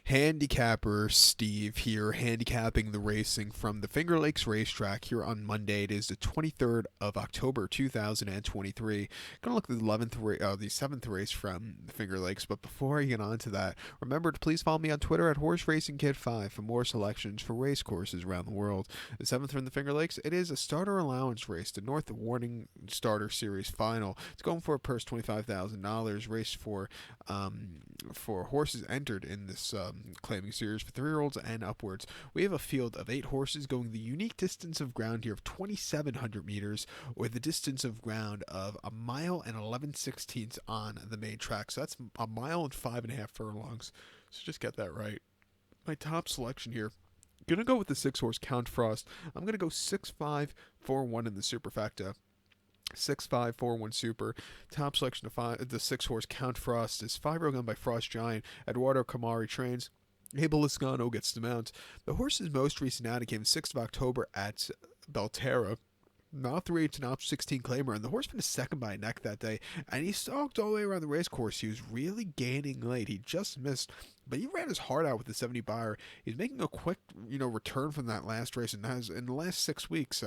Handicapper Steve here, handicapping the racing from the Finger Lakes Racetrack here on Monday. It is the 23rd of October, 2023. Gonna look at the seventh race from the Finger Lakes, but before I get on to that, remember to please follow me on Twitter at HorseRacingKid5 for more selections for race courses around the world. The seventh from the Finger Lakes, it is a starter allowance race, the North Warning Starter Series Final. It's going for a purse $25,000, race for horses entered in this claiming series for 3-year-olds and upwards. We have a field of 8 horses going the unique distance of ground here of 2,700 meters, or the distance of ground of a mile and 11/16 on the main track. So that's a mile and 5.5 furlongs. So just get that right. My top selection here. Gonna go with the 6-horse Count Frost. I'm gonna go 6-5-4-1 in the superfecta. 6-5-4-1 super. Top selection of the 6-horse Count Frost is 5-year-old gun by Frost Giant. Eduardo Camari trains. Abel Liscano gets the mount. The horse's most recent outing came 6th of October at Belterra. Not 3/8 to not 16 claimer, and the horse finished second by a neck that day, and he stalked all the way around the race course. He was really gaining late. He just missed, but he ran his heart out with the 70 buyer. He's making a quick, return from that last race, and has in the last 6 weeks,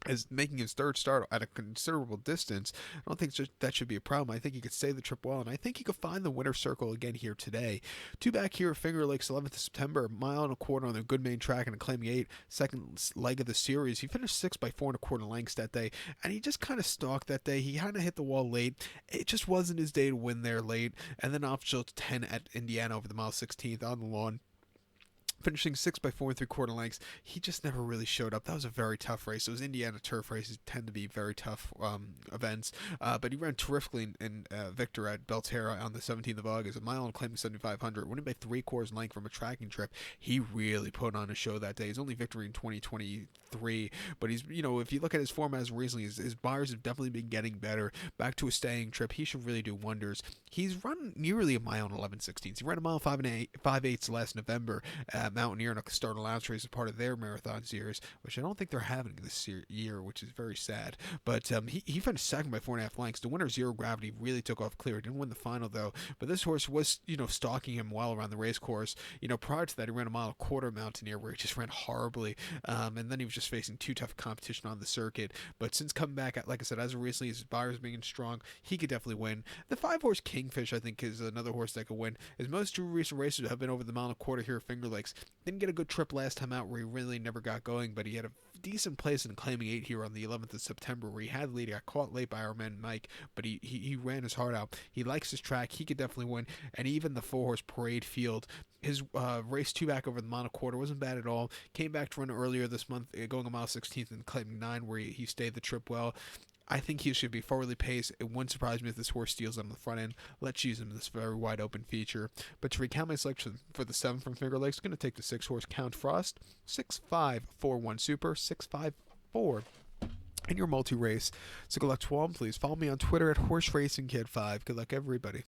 is making his third start at a considerable distance. I don't think that should be a problem. I think he could stay the trip well, and I think he could find the winner's circle again here today. 2 back here, Finger Lakes, 11th of September, a mile and a quarter on the good main track and a claiming 8, second leg of the series. He finished 6 by 4 1/4 lengths that day, and he just kind of stalked that day. He kind of hit the wall late. It just wasn't his day to win there late, and then off to 10 at Indiana over the mile 16th on the lawn, finishing 6 by 4 3/4 lengths. He just never really showed up. That was a very tough race. Those Indiana turf races tend to be very tough events, but he ran terrifically in Victor at Belterra on the 17th of August, a mile and claiming 7,500, winning by 3/4 length from a tracking trip. He really put on a show that day. His only victory in 2023, but he's, if you look at his form as recently, his buyers have definitely been getting better. Back to a staying trip, he should really do wonders. He's run nearly a mile and 11/16. He ran a mile 5.8 last November. Mountaineer and a start allowance race as part of their marathon series, which I don't think they're having this year, which is very sad. But he finished second by 4.5 lengths. The winner, Zero Gravity, really took off clear. Didn't win the final though, but this horse was stalking him well around the race course. Prior to that, he ran a mile and a quarter Mountaineer where he just ran horribly, and then he was just facing too tough competition on the circuit. But since coming back, like I said, as of recently, his buyers being strong, he could definitely win. The 5-horse Kingfish, I think, is another horse that could win. His most 2 recent races have been over the mile and a quarter here at Finger Lakes. Didn't get a good trip last time out where he really never got going, but he had a decent place in claiming 8 here on the 11th of September where he had the lead. He got caught late by our man Mike, but he ran his heart out. He likes his track. He could definitely win. And even the 4-horse Parade Field, his race 2 back over the mile and a quarter wasn't bad at all. Came back to run earlier this month, going a mile 16th and claiming 9 where he stayed the trip well. I think he should be forwardly paced. It wouldn't surprise me if this horse steals on the front end. Let's use him in this very wide open feature. But to recount my selection for the 7 from Finger Lakes, I'm going to take the 6-horse Count Frost, 6-5-4-1 super, 6-5-4 in your multi-race. So good luck to all. Please follow me on Twitter at HorseRacingKid5. Good luck, everybody.